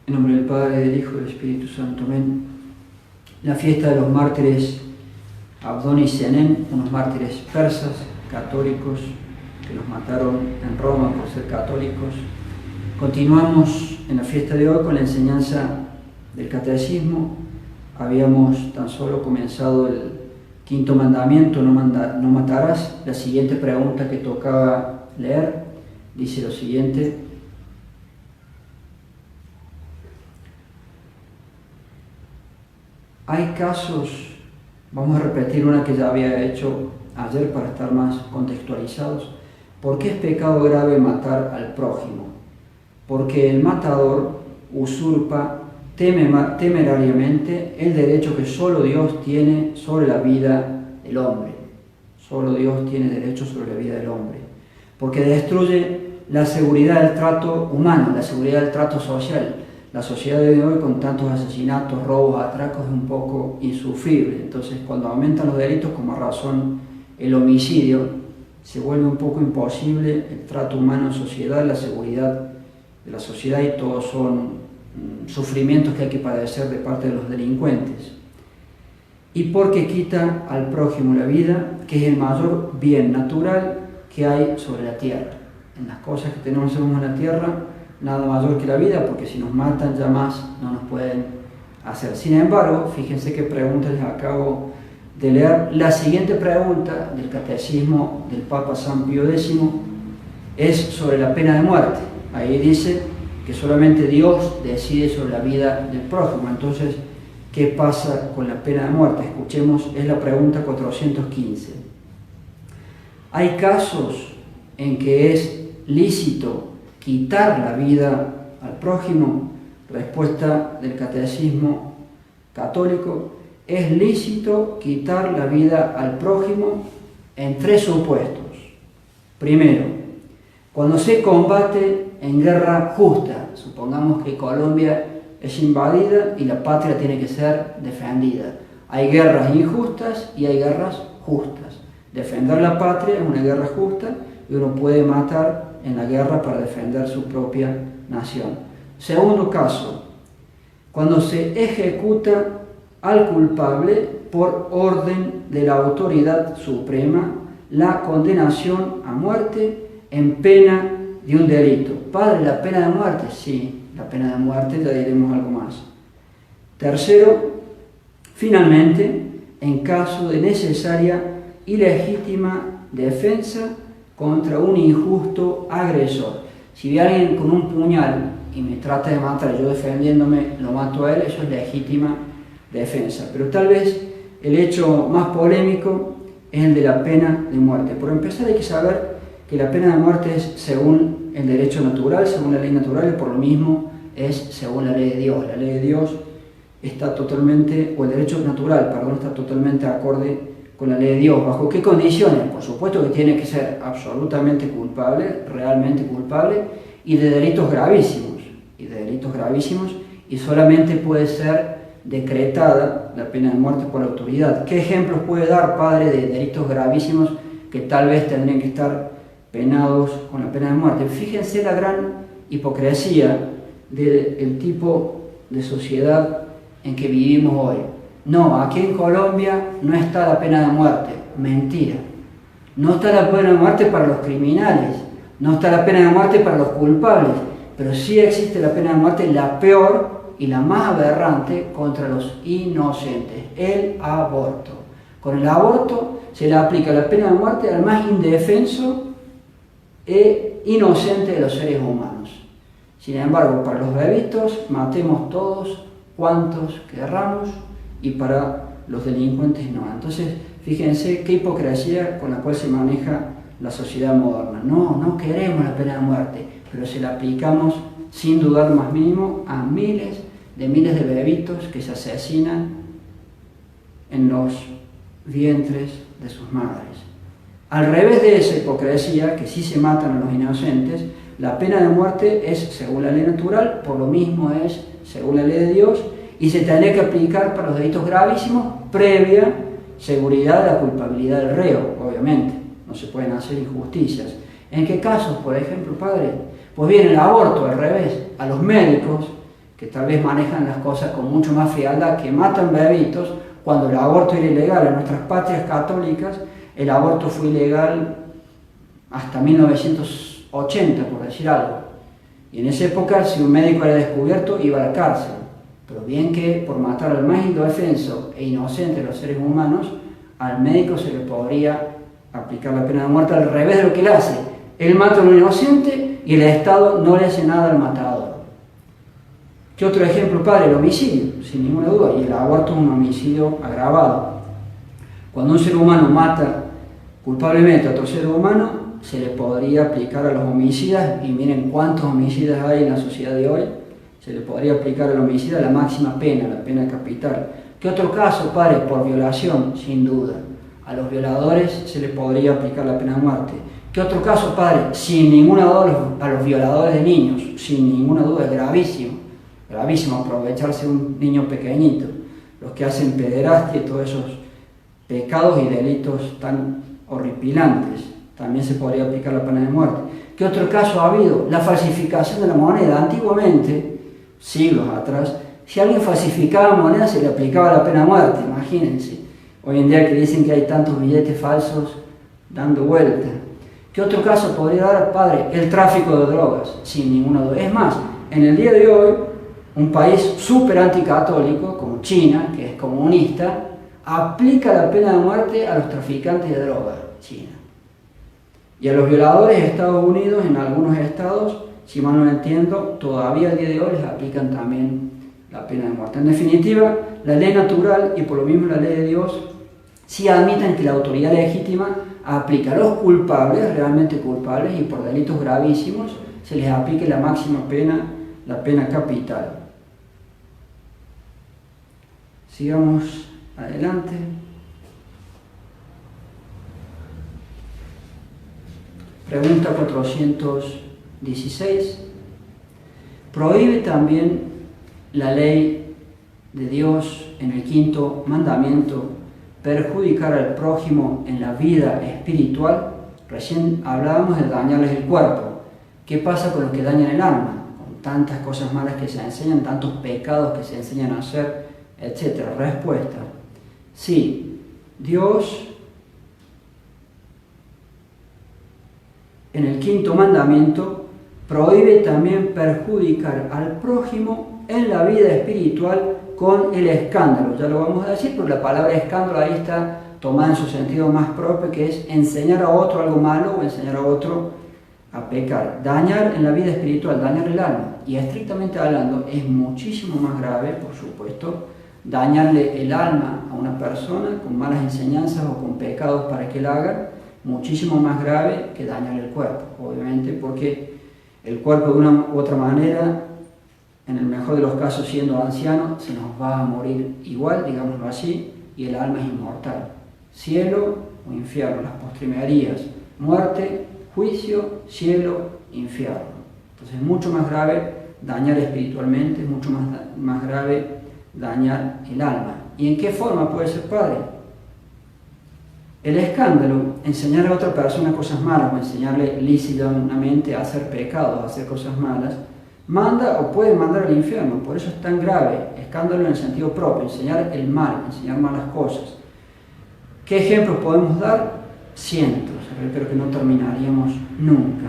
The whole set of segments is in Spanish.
En nombre del Padre, del Hijo y del Espíritu Santo. Amén. La fiesta de los mártires Abdón y Zenem, unos mártires persas, católicos, que los mataron en Roma por ser católicos. Continuamos en la fiesta de hoy con la enseñanza del catecismo. Habíamos tan solo comenzado el quinto mandamiento, no matarás. La siguiente pregunta que tocaba leer dice lo siguiente: hay casos, vamos a repetir una que ya había hecho ayer para estar más contextualizados. ¿Por qué es pecado grave matar al prójimo? Porque el matador usurpa temerariamente el derecho que solo Dios tiene sobre la vida del hombre. Solo Dios tiene derecho sobre la vida del hombre. Porque destruye la seguridad del trato humano, la seguridad del trato social. La sociedad de hoy, con tantos asesinatos, robos, atracos, es un poco insufrible. Entonces, cuando aumentan los delitos, como razón el homicidio, se vuelve un poco imposible el trato humano en sociedad, la seguridad de la sociedad, y todos son sufrimientos que hay que padecer de parte de los delincuentes. Y porque quita al prójimo la vida, que es el mayor bien natural que hay sobre la tierra. En las cosas que tenemos en la tierra, nada mayor que la vida, porque si nos matan ya más no nos pueden hacer. Sin embargo, fíjense qué pregunta les acabo de leer. La siguiente pregunta del catecismo del Papa San Pío X es sobre la pena de muerte. Ahí dice que solamente Dios decide sobre la vida del prójimo. Entonces, ¿qué pasa con la pena de muerte? Escuchemos, es la pregunta 415. ¿Hay casos en que es lícito quitar la vida al prójimo? Respuesta del catecismo católico: es lícito quitar la vida al prójimo en tres supuestos. Primero, cuando se combate en guerra justa. Supongamos que Colombia es invadida y la patria tiene que ser defendida. Hay guerras injustas y hay guerras justas. Defender la patria es una guerra justa y uno puede matar en la guerra para defender su propia nación. Segundo caso, cuando se ejecuta al culpable por orden de la autoridad suprema la condenación a muerte en pena de un delito. Padre, ¿la pena de muerte? Sí, la pena de muerte, ya diremos algo más. Tercero, finalmente, en caso de necesaria y legítima defensa contra un injusto agresor. Si vi a alguien con un puñal y me trata de matar, yo defendiéndome lo mato a él, eso es legítima defensa. Pero tal vez el hecho más polémico es el de la pena de muerte. Por empezar, hay que saber que la pena de muerte es según el derecho natural, según la ley natural, y por lo mismo es según la ley de Dios. La ley de Dios está totalmente, o el derecho natural, perdón, está totalmente acorde con la ley de Dios. ¿Bajo qué condiciones? Por supuesto que tiene que ser absolutamente culpable, realmente culpable, y de delitos gravísimos, y solamente puede ser decretada la pena de muerte por la autoridad. ¿Qué ejemplos puede dar, padre, de delitos gravísimos que tal vez tendrían que estar penados con la pena de muerte? Fíjense la gran hipocresía del tipo de sociedad en que vivimos hoy. No, aquí en Colombia no está la pena de muerte. Mentira. No está la pena de muerte para los criminales, no está la pena de muerte para los culpables, pero sí existe la pena de muerte, la peor y la más aberrante, contra los inocentes: el aborto. Con el aborto se le aplica la pena de muerte al más indefenso e inocente de los seres humanos. Sin embargo, para los bebitos, matemos todos cuantos querramos, y para los delincuentes no. Entonces, fíjense qué hipocresía con la cual se maneja la sociedad moderna. No queremos la pena de muerte, pero se la aplicamos sin dudar más mínimo a miles de bebitos que se asesinan en los vientres de sus madres. Al revés de esa hipocresía, que sí se matan a los inocentes, la pena de muerte es según la ley natural, por lo mismo es según la ley de Dios, y se tendría que aplicar para los delitos gravísimos previa seguridad de la culpabilidad del reo, obviamente. No se pueden hacer injusticias. ¿En qué casos, por ejemplo, padre? Pues bien, el aborto, al revés. A los médicos que tal vez manejan las cosas con mucho más frialdad, que matan bebitos, cuando el aborto era ilegal en nuestras patrias católicas. El aborto fue ilegal hasta 1980, por decir algo. Y en esa época, si un médico era descubierto, iba a la cárcel. Pero bien que por matar al más indefenso e inocente de los seres humanos, al médico se le podría aplicar la pena de muerte, al revés de lo que él hace. Él mata a lo inocente y el Estado no le hace nada al matador. ¿Qué otro ejemplo, padre? El homicidio, sin ninguna duda, y el aborto es un homicidio agravado. Cuando un ser humano mata culpablemente a otro ser humano, se le podría aplicar a los homicidas, y miren cuántos homicidas hay en la sociedad de hoy, se le podría aplicar al homicida la máxima pena, la pena capital. ¿Qué otro caso, padre? Por violación, sin duda. A los violadores se le podría aplicar la pena de muerte. ¿Qué otro caso, padre? Sin ninguna duda a los violadores de niños, sin ninguna duda, es gravísimo. Gravísimo aprovecharse de un niño pequeñito. Los que hacen pederastia y todos esos pecados y delitos tan horripilantes, también se podría aplicar la pena de muerte. ¿Qué otro caso ha habido? La falsificación de la moneda. Antiguamente, siglos atrás, si alguien falsificaba moneda se le aplicaba la pena de muerte, imagínense. Hoy en día que dicen que hay tantos billetes falsos dando vuelta. ¿Qué otro caso podría dar, padre? El tráfico de drogas, sin ninguna duda. Es más, en el día de hoy, un país súper anticatólico, como China, que es comunista, aplica la pena de muerte a los traficantes de drogas, China. Y a los violadores de Estados Unidos, en algunos estados, si mal no entiendo, todavía al día de hoy les aplican también la pena de muerte. En definitiva, la ley natural y por lo mismo la ley de Dios sí admiten que la autoridad legítima aplica a los culpables, realmente culpables, y por delitos gravísimos se les aplique la máxima pena, la pena capital. Sigamos adelante. Pregunta 416. ¿Prohíbe también la ley de Dios en el quinto mandamiento perjudicar al prójimo en la vida espiritual? Recién hablábamos de dañarles el cuerpo. ¿Qué pasa con los que dañan el alma? Con tantas cosas malas que se enseñan, tantos pecados que se enseñan a hacer, etc. Respuesta: sí, Dios en el quinto mandamiento prohíbe también perjudicar al prójimo en la vida espiritual con el escándalo. Ya lo vamos a decir, pero la palabra escándalo ahí está tomada en su sentido más propio, que es enseñar a otro algo malo o enseñar a otro a pecar. Dañar en la vida espiritual, dañar el alma. Y estrictamente hablando, es muchísimo más grave, por supuesto, dañarle el alma a una persona con malas enseñanzas o con pecados para que la haga, muchísimo más grave que dañarle el cuerpo, obviamente, porque el cuerpo de una u otra manera, en el mejor de los casos siendo anciano, se nos va a morir igual, digámoslo así, y el alma es inmortal. Cielo o infierno, las postrimerías, muerte, juicio, cielo, infierno. Entonces es mucho más grave dañar espiritualmente, es mucho más grave dañar el alma. ¿Y en qué forma puede ser, padre? El escándalo, enseñar a otra persona cosas malas o enseñarle lícitamente a hacer pecados, a hacer cosas malas, manda o puede mandar al infierno. Por eso es tan grave. Escándalo en el sentido propio, enseñar el mal, enseñar malas cosas. ¿Qué ejemplos podemos dar? Cientos, pero que no terminaríamos nunca.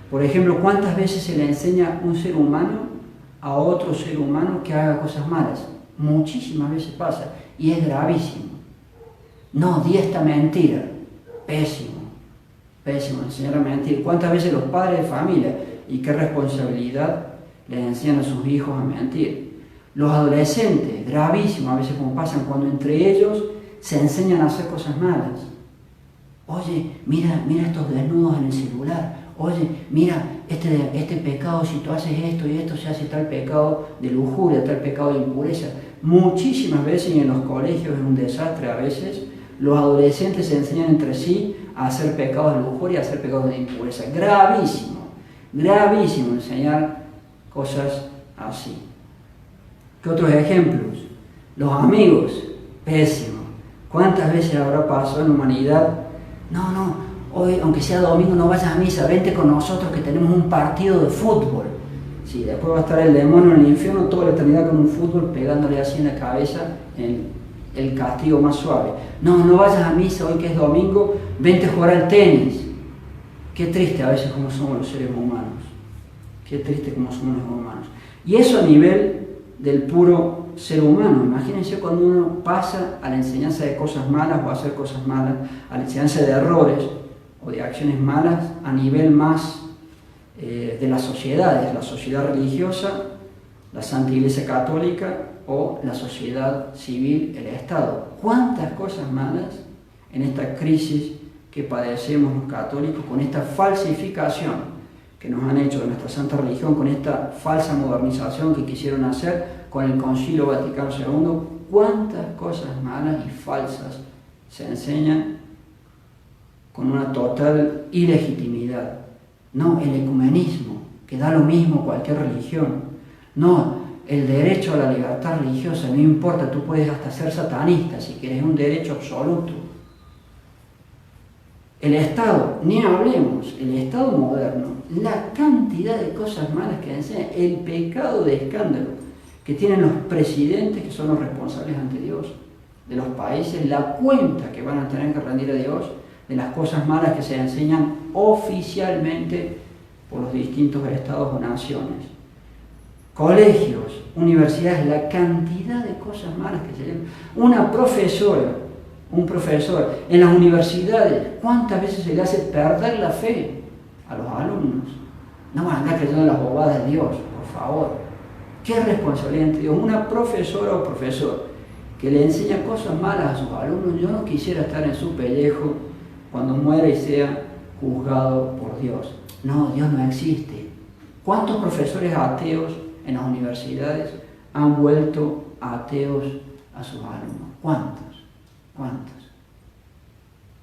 Por ejemplo, ¿cuántas veces se le enseña un ser humano a otro ser humano que haga cosas malas? Muchísimas veces pasa, y es gravísimo. No, di esta mentira. Pésimo, pésimo, enseñar a mentir. ¿Cuántas veces los padres de familia, y qué responsabilidad, les enseñan a sus hijos a mentir? Los adolescentes, gravísimo, a veces como pasan cuando entre ellos se enseñan a hacer cosas malas. Oye, mira estos desnudos en el celular. Oye, mira este pecado, si tú haces esto y esto, se hace tal pecado de lujuria, tal pecado de impureza. Muchísimas veces, y en los colegios es un desastre a veces, los adolescentes se enseñan entre sí a hacer pecados de lujuria, a hacer pecados de impureza. Gravísimo, gravísimo enseñar cosas así. ¿Qué otros ejemplos? Los amigos, pésimo. ¿Cuántas veces habrá pasado en la humanidad? No, hoy, aunque sea domingo, no vayas a misa, vente con nosotros que tenemos un partido de fútbol. Sí, después va a estar el demonio en el infierno toda la eternidad con un fútbol pegándole así en la cabeza en el castigo más suave. No, no vayas a misa hoy que es domingo, vente a jugar al tenis. Qué triste a veces como somos los seres humanos. Qué triste como somos los humanos. Y eso a nivel del puro ser humano. Imagínense cuando uno pasa a la enseñanza de cosas malas o a hacer cosas malas, a la enseñanza de errores o de acciones malas a nivel más de las sociedades, la sociedad religiosa, la Santa Iglesia Católica o la sociedad civil, el Estado. ¿Cuántas cosas malas en esta crisis que padecemos los católicos con esta falsificación que nos han hecho de nuestra santa religión, con esta falsa modernización que quisieron hacer con el Concilio Vaticano II? ¿Cuántas cosas malas y falsas se enseñan con una total ilegitimidad? No, el ecumenismo, que da lo mismo cualquier religión. No, el derecho a la libertad religiosa, no importa, tú puedes hasta ser satanista si quieres, un derecho absoluto. El Estado, ni hablemos, el Estado moderno, la cantidad de cosas malas que enseña, el pecado de escándalo que tienen los presidentes que son los responsables ante Dios de los países, la cuenta que van a tener que rendir a Dios de las cosas malas que se enseñan oficialmente por los distintos estados o naciones. Colegios, universidades, la cantidad de cosas malas que se leen. Una profesora, un profesor en las universidades, ¿cuántas veces se le hace perder la fe a los alumnos? No van a andar creyendo en las bobadas de Dios, por favor. ¿Qué responsabilidad ante Dios? Una profesora o profesor que le enseña cosas malas a sus alumnos, yo no quisiera estar en su pellejo cuando muera y sea juzgado por Dios. No, Dios no existe. ¿Cuántos profesores ateos en las universidades han vuelto ateos a sus alumnos? ¿Cuántos?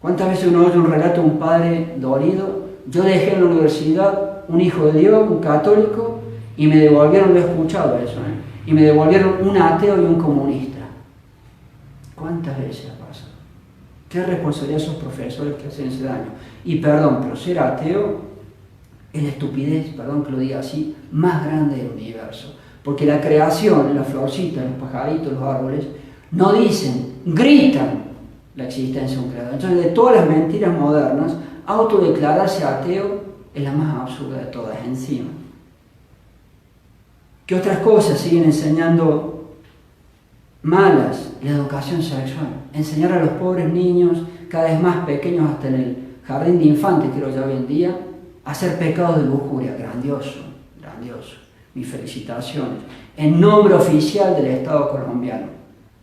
¿Cuántas veces uno oye un relato de un padre dolido? Yo dejé en la universidad un hijo de Dios, un católico, y me devolvieron, lo he escuchado eso, y me devolvieron un ateo y un comunista. ¿Cuántas veces ha pasado? ¿Qué responsabilidad esos profesores que hacen ese daño? Y perdón, pero ser ateo es la estupidez, perdón que lo diga así, más grande del universo. Porque la creación, las florcitas, los pajaritos, los árboles, no dicen, gritan la existencia de un creador. Entonces, de todas las mentiras modernas, autodeclararse ateo es la más absurda de todas encima. ¿Qué otras cosas siguen enseñando malas? La educación sexual. Enseñar a los pobres niños, cada vez más pequeños, hasta en el jardín de infantes, creo ya hoy en día, a hacer pecados de lujuria. Grandioso, grandioso. Mis felicitaciones. En nombre oficial del Estado colombiano,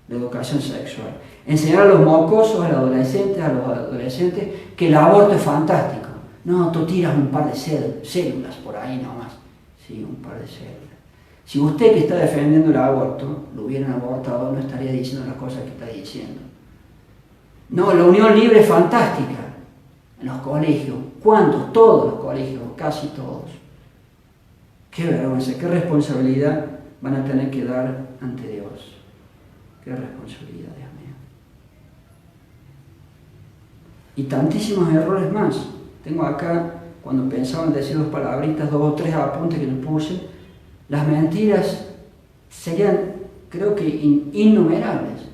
la educación sexual. Enseñar a los mocosos, a los adolescentes, que el aborto es fantástico. No, tú tiras un par de células por ahí nomás. Sí, un par de células. Si usted que está defendiendo el aborto lo hubieran abortado, no estaría diciendo las cosas que está diciendo. No, la unión libre es fantástica. En los colegios, ¿cuántos? Todos los colegios, casi todos. Qué vergüenza, qué responsabilidad van a tener que dar ante Dios. Qué responsabilidad, Dios mío. Y tantísimos errores más. Tengo acá, cuando pensaba en decir dos palabritas, 2 o 3 apuntes que le puse. Las mentiras serían, creo que, innumerables.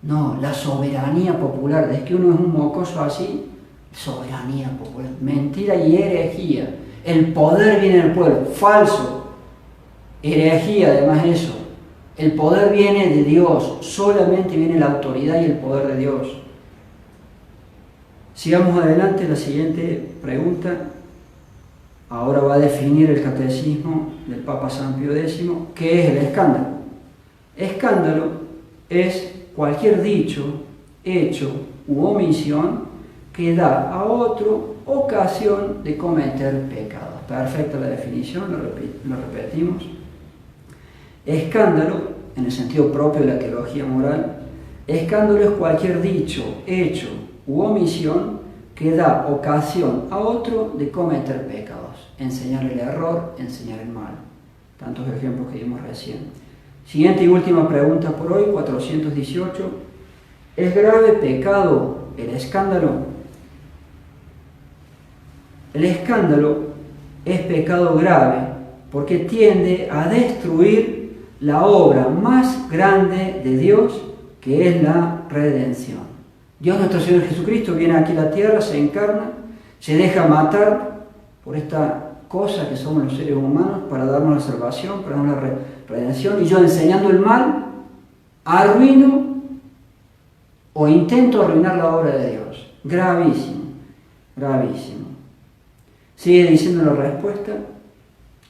No, la soberanía popular. Desde que uno es un mocoso así, soberanía popular. Mentira y herejía. El poder viene del pueblo. Falso. Herejía, además eso. El poder viene de Dios. Solamente viene la autoridad y el poder de Dios. Sigamos adelante. La siguiente pregunta. Ahora va a definir el catecismo del Papa San Pío X, ¿qué es el escándalo? Escándalo es cualquier dicho, hecho u omisión que da a otro ocasión de cometer pecados. Perfecta la definición, lo repetimos. Escándalo, en el sentido propio de la teología moral, escándalo es cualquier dicho, hecho u omisión que da ocasión a otro de cometer pecados. Enseñar el error, enseñar el mal. Tantos ejemplos que dimos recién. Siguiente y última pregunta por hoy, 418. ¿Es grave pecado el escándalo? El escándalo es pecado grave porque tiende a destruir la obra más grande de Dios, que es la redención. Dios nuestro Señor Jesucristo viene aquí a la tierra, se encarna, se deja matar por esta cosa que somos los seres humanos, para darnos la salvación, para darnos la redención, y yo, enseñando el mal, arruino o intento arruinar la obra de Dios. Gravísimo, gravísimo. Sigue diciendo la respuesta,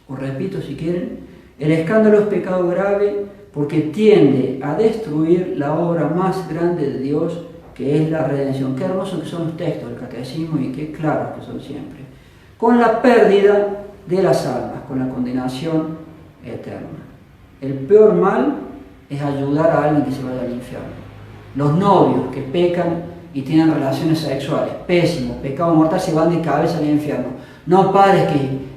os repito si quieren: el escándalo es pecado grave porque tiende a destruir la obra más grande de Dios, que es la redención. Qué hermosos que son los textos del catecismo y qué claros que son siempre. Con la pérdida de las almas, con la condenación eterna. El peor mal es ayudar a alguien que se vaya al infierno. Los novios que pecan y tienen relaciones sexuales, pésimo, pecado mortal, se van de cabeza al infierno. No, padre,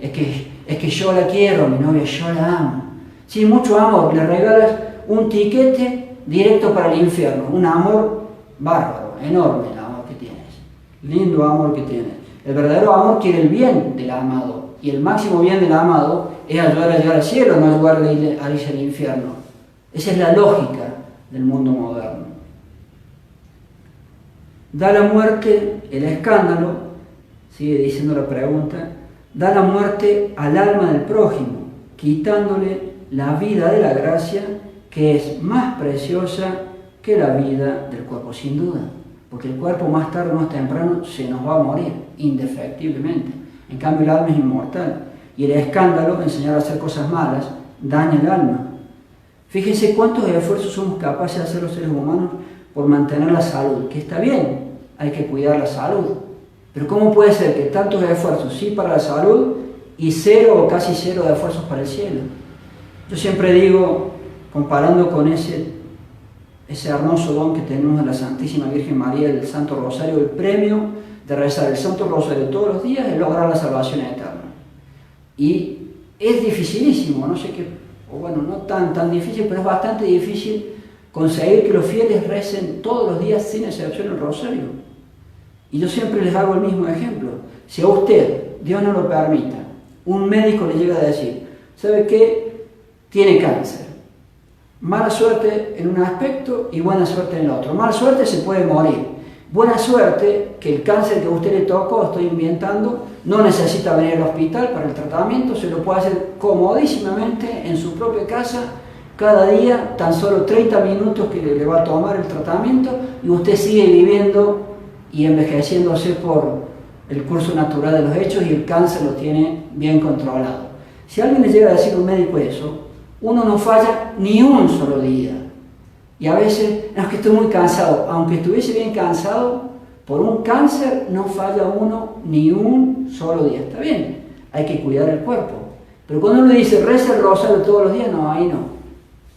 es que yo la quiero, mi novia, yo la amo. Sí, mucho amor, le regalas un tiquete directo para el infierno, un amor bárbaro, enorme el amor que tienes, lindo amor que tienes. El verdadero amor quiere el bien del amado, y el máximo bien del amado es ayudar a llegar al cielo, no ayudarle a irse al infierno. Esa es la lógica del mundo moderno. Da la muerte, el escándalo, sigue diciendo la pregunta, da la muerte al alma del prójimo, quitándole la vida de la gracia, que es más preciosa que la vida del cuerpo, sin duda, porque el cuerpo más tarde o más temprano se nos va a morir, indefectiblemente. En cambio el alma es inmortal, y el escándalo, enseñar a hacer cosas malas, daña el alma. Fíjense cuántos esfuerzos somos capaces de hacer los seres humanos por mantener la salud, que está bien, hay que cuidar la salud, pero ¿cómo puede ser que tantos esfuerzos sí para la salud y cero o casi cero de esfuerzos para el cielo? Yo siempre digo, comparando con ese hermoso don que tenemos de la Santísima Virgen María del Santo Rosario, el premio de rezar el Santo Rosario todos los días es lograr la salvación eterna. Y es dificilísimo, no sé qué, o bueno, no tan difícil, pero es bastante difícil conseguir que los fieles recen todos los días sin excepción el rosario. Y yo siempre les hago el mismo ejemplo. Si a usted, Dios no lo permita, un médico le llega a decir, ¿sabe qué? Tiene cáncer. Mala suerte en un aspecto y buena suerte en el otro. Mala suerte, se puede morir. Buena suerte que el cáncer que a usted le tocó, estoy inventando, no necesita venir al hospital para el tratamiento, se lo puede hacer comodísimamente en su propia casa, cada día, tan solo 30 minutos que le va a tomar el tratamiento, y usted sigue viviendo y envejeciéndose por el curso natural de los hechos, y el cáncer lo tiene bien controlado. Si alguien le llega a decir a un médico eso, uno no falla ni un solo día. Y a veces, no, es que estoy muy cansado. Aunque estuviese bien cansado, por un cáncer no falla uno ni un solo día. Está bien, hay que cuidar el cuerpo. Pero cuando uno le dice, reza el rosario todos los días, no, ahí no.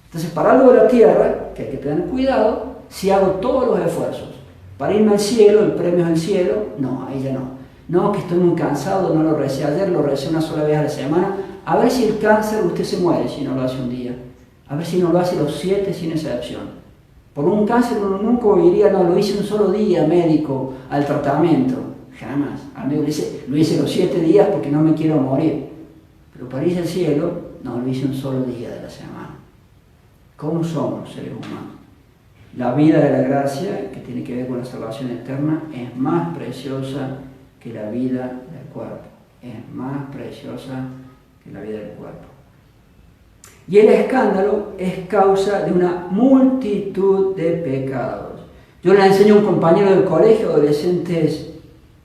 Entonces, para algo de la tierra, que hay que tener cuidado, si hago todos los esfuerzos para irme al cielo, el premio es el cielo, no, ahí ya no. No, que estoy muy cansado, no lo recé ayer, lo recé una sola vez a la semana. A ver si el cáncer, usted se muere si no lo hace un día. A ver si no lo hace los 7 sin excepción. Por un cáncer uno nunca oiría, no, lo hice un solo día, médico, al tratamiento. Jamás. Al médico le dice, lo hice los 7 días porque no me quiero morir. Pero para irse al cielo, no, lo hice un solo día de la semana. ¿Cómo somos seres humanos? La vida de la gracia, que tiene que ver con la salvación eterna, es más preciosa que la vida del cuerpo. Es más preciosa que la vida del cuerpo. Y el escándalo es causa de una multitud de pecados. Yo le enseño a un compañero del colegio, adolescentes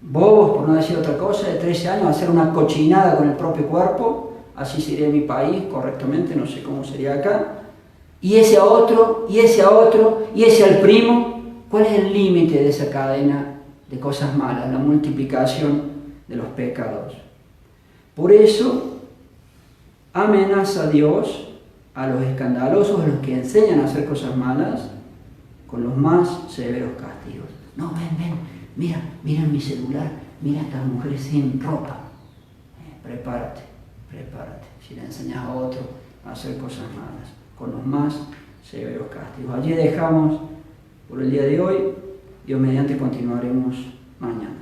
bobos, por no decir otra cosa, de 13 años, a hacer una cochinada con el propio cuerpo. Así sería en mi país, correctamente, no sé cómo sería acá. Y ese a otro, y ese a otro, y ese al primo. ¿Cuál es el límite de esa cadena de cosas malas? La multiplicación de los pecados. Por eso amenaza Dios a los escandalosos, a los que enseñan a hacer cosas malas, con los más severos castigos. No, ven, mira mi celular, mira a estas mujeres sin ropa. Prepárate. Si le enseñas a otro a hacer cosas malas, con los más severos castigos. Allí dejamos por el día de hoy. Dios mediante continuaremos mañana.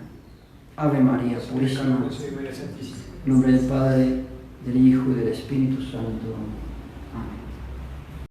Ave María Purísima, en nombre del Padre, del Hijo y del Espíritu Santo.